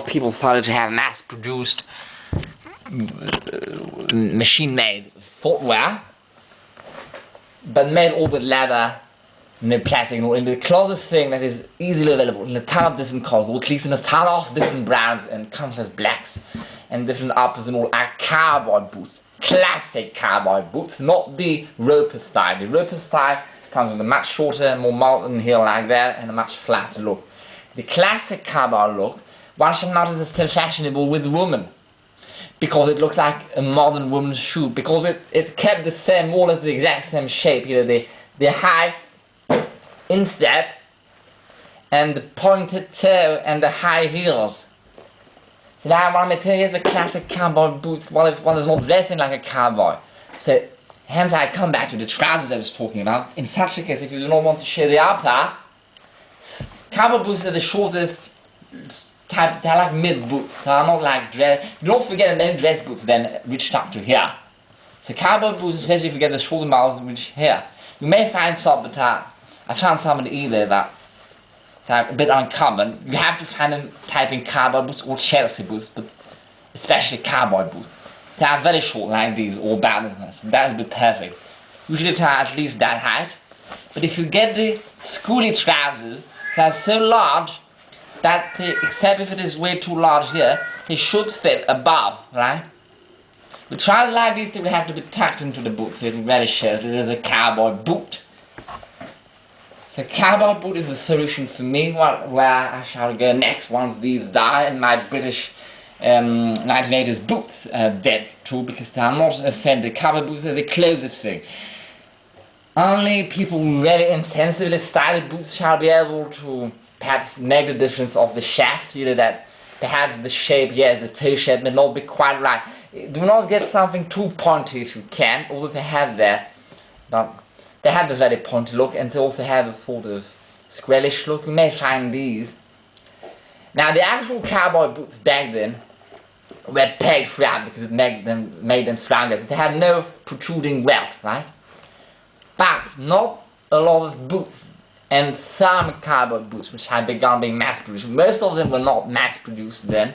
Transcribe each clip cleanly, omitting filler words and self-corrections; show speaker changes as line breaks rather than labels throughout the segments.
people started to have mass-produced, machine-made footwear, but made all with leather, no plastic, no, in the closest thing that is easily available in a ton of different colors, or at least in a ton of different brands and countless blacks and different uppers and all, are cowboy boots. Classic cowboy boots, not the roper style. The roper style comes with a much shorter, more modern heel like that and a much flatter look. The classic cowboy look, one should notice, is still fashionable with women, because it looks like a modern woman's shoe, because it kept the same, more or less the exact same shape, you know, the high instep and the pointed toe and the high heels. So now what I'm going to tell you is the classic cowboy boots, one is not dressing like a cowboy. So hence I come back to the trousers I was talking about. In such a case, if you do not want to show the upper, cowboy boots are the shortest type. They're like mid boots. They're not like dress. Don't forget that many dress boots then reached up to here. So cowboy boots, especially if you get the shorter models, reach here. You may find some, but I found some in eBay that are a bit uncommon. You have to find them typing cowboy boots or Chelsea boots, but especially cowboy boots. They are very short like these, or balanced. That would be perfect. Usually they are at least that height. But if you get the schoolie trousers, they are so large that they, except if it is way too large here, they should fit above, right? With trousers like these, they would have to be tucked into the boot, so it's very short. It is a cowboy boot. So cowboy boot is the solution for me, where I shall go next once these die, and my British 1980s boots are dead too, because they are not offended. Cowboy boots are the closest thing. Only people who really intensively styled boots shall be able to perhaps make the difference of the shaft, you know, that perhaps the shape, yes, the toe shape may not be quite right. Do not get something too pointy if you can, although they have that, but they have a very pointy look, and they also have a sort of squarish look. You may find these. Now the actual cowboy boots back then were pegged flat because it made them stronger. So they had no protruding welt, right? But not a lot of boots, and some cowboy boots which had begun being mass-produced. Most of them were not mass-produced then,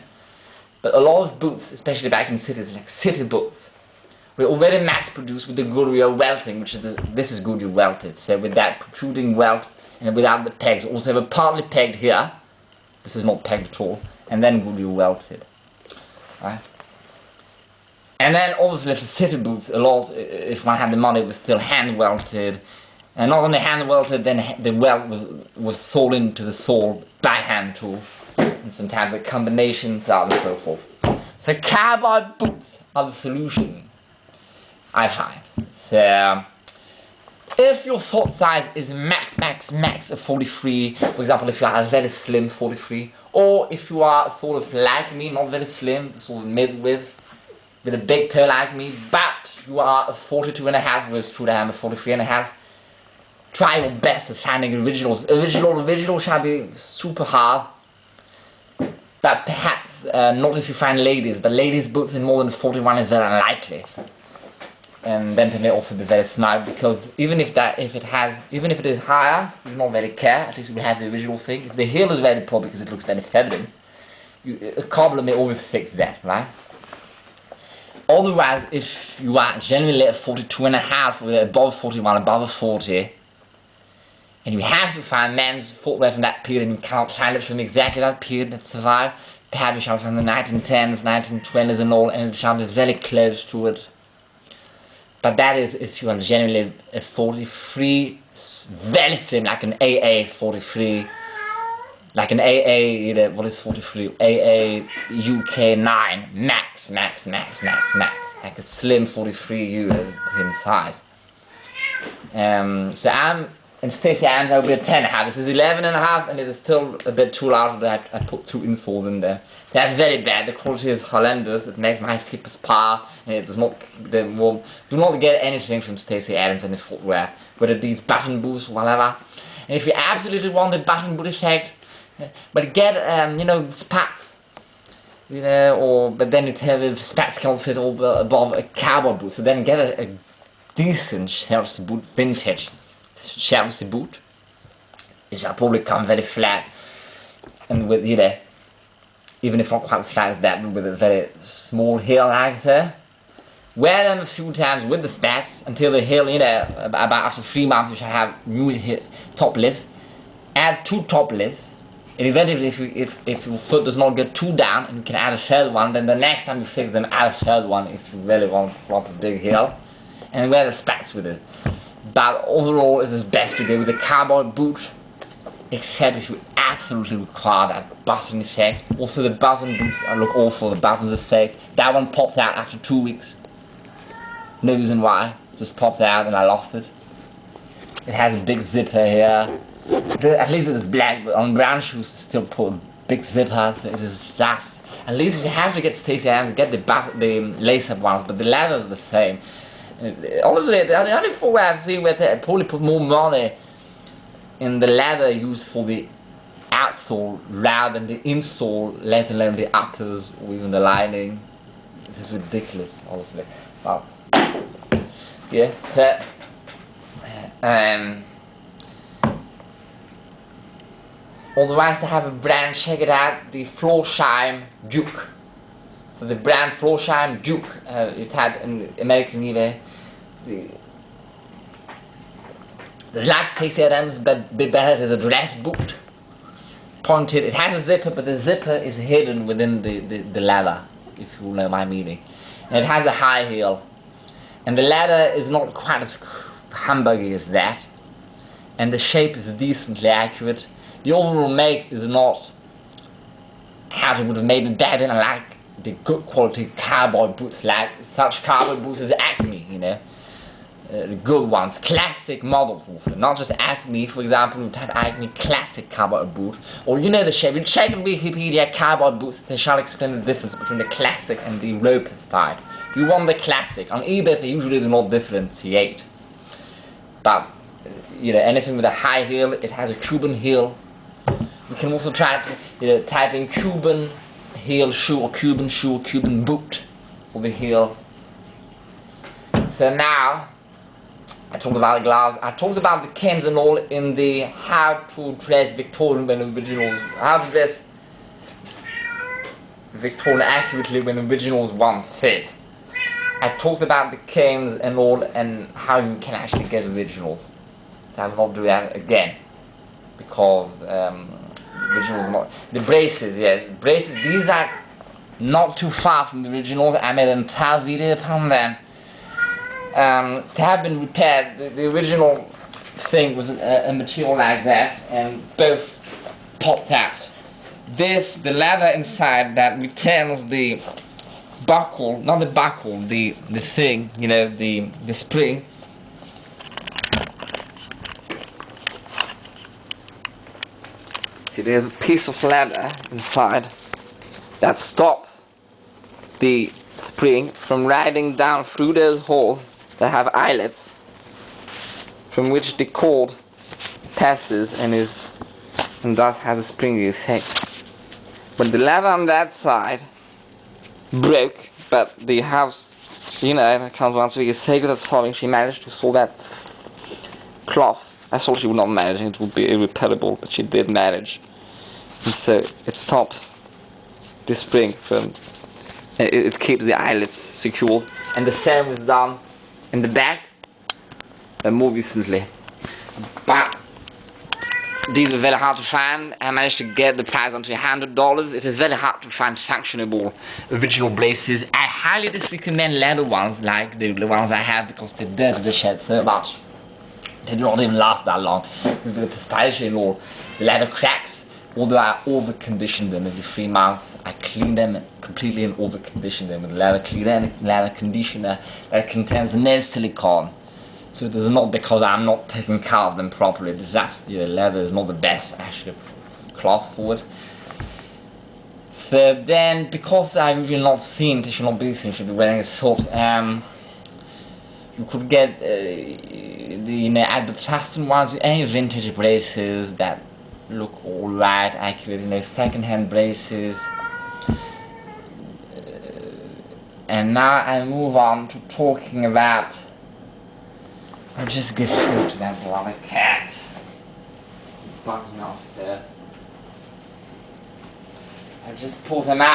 but a lot of boots, especially back in cities, like city boots, were already mass-produced with the Goodyear welting, which is this is Goodyear welted. So with that protruding welt and without the pegs. Also, they were partly pegged here. This is not pegged at all, and then Goodyear welted, right? And then obviously for city boots, a lot, if one had the money, it was still hand welted. And not only hand welted, then the welt was sawed into the sole by hand too. And sometimes a combination, so on and so forth. So cowboy boots are the solution, I find. So if your foot size is max a 43, for example, if you are a very slim 43, or if you are sort of like me, not very slim, sort of mid-width, with a big toe like me, but you are a 42.5, well, it's true that I'm a 43.5, try your best at finding originals. Original shall be super hard, but perhaps not if you find ladies, but ladies' boots in more than 41 is very unlikely. And then they may also be very snug, because even if it is higher, you do not very care, at least we have the original thing. If the heel is very poor because it looks very feminine, a cobbler may always fix that, right? Otherwise, if you are generally at 42.5, or above 41, above 40, and you have to find men's footwear from that period, and you cannot find it from exactly that period that survived, perhaps you shall find the 1910s, 1920s and all, and it shall be very close to it. But that is if you are generally a 43, very slim, like an AA 43, like an AA, you know, what is 43? AA UK 9, max, like a slim 43 in size. So I'm, in Stacey Adams, I will be a 10.5. This is 11.5, and it is still a bit too large that I put 2 insoles in there. That's very bad. The quality is horrendous. It makes my feet perspire, and it does not keep them warm. Do not get anything from Stacey Adams in the footwear, whether these button boots or whatever. And if you absolutely want the button boot effect, but get you know, spats, you know, but then you tell the spats cannot fit all above a cowboy boot. So then get a decent Chelsea boot, vintage Chelsea boot, which will probably come very flat and with, you know, even if not quite as flat as that, but with a very small heel like there. Wear them a few times with the spats until the heel, about after 3 months you should have new top lifts. Add 2 top lifts, and eventually if your foot does not get too down and you can add a third one, then the next time you fix them, add a third one if you really want to drop a big heel, and wear the spats with it. But overall it is best to go with a cowboy boot, except if you absolutely require that button effect. Also the button boots look awful, the buttons effect. That one popped out after 2 weeks. No reason why, just popped out and I lost it. It has a big zipper here. At least it is black, but on brown shoes still put big zippers. It is just, at least if you have to get Stacey Adams, get the lace-up ones, but the leather is the same. Honestly, the only footwear I've seen where they probably put more money in the leather used for the outsole rather than the insole, let alone the uppers or even the lining. This is ridiculous, honestly. Wow. Yeah, so otherwise they have a brand, check it out, the Florsheim Duke. So the brand Florsheim Duke, you type in American eBay, the like Stacey Adams, but a bit better, it is a dress boot. Pointed, it has a zipper, but the zipper is hidden within the leather, if you know my meaning. And it has a high heel. And the leather is not quite as hamburgy as that. And the shape is decently accurate. The overall make is not how they would have made it better than like the good quality cowboy boots, like such cowboy boots as Acme, the good ones, classic models also, not just Acme. For example, you type Acme classic cowboy boot, or the shape. You check in Wikipedia cowboy boots, they shall explain the difference between the classic and the roper style. You want the classic. On eBay they usually do not differentiate. But anything with a high heel, it has a Cuban heel. You can also try to type in Cuban heel shoe or Cuban boot for the heel. So now I talked about the gloves. I talked about the cans and all in the how to dress Victorian when originals, how to dress Victorian accurately when originals won't fit. I talked about the canes and all and how you can actually get originals. So I will not do that again because originals not. The braces, yes, braces. These are not too far from the originals. I made an entire video upon them. They have been repaired. The original thing was a material like that, and both popped out. This, the leather inside that retains the buckle, not the buckle, the thing, the spring. See, there's a piece of leather inside that stops the spring from riding down through those holes that have eyelets from which the cord passes and thus has a springy effect. But the leather on that side broke, but the house, I can't once we say that solving, she managed to solve that cloth. I thought she would not manage, it would be irreparable, but she did manage. And so it stops the spring from, it keeps the eyelets secured. And the same was done in the back, more recently. But these were very hard to find. I managed to get the price onto $100. It is very hard to find functionable original braces. I highly disrecommend leather ones like the ones I have because they dirty the shed so much. They do not even last that long because the perspiration and all, the leather cracks. Although I over-condition them every 3 months, I clean them completely and over-condition them with leather cleaner and leather conditioner that contains no silicone. So it is not because I'm not taking care of them properly. It's just leather is not the best actually cloth for it. So then, because I'm usually not seen, they should not be seen, should be wearing a sort. You could get the advertising ones, any vintage braces that look alright, accurate, second-hand braces. And now I move on to talking about. I'll just give food to that bloody cat. It bugs me upstairs. I'll just pull them out.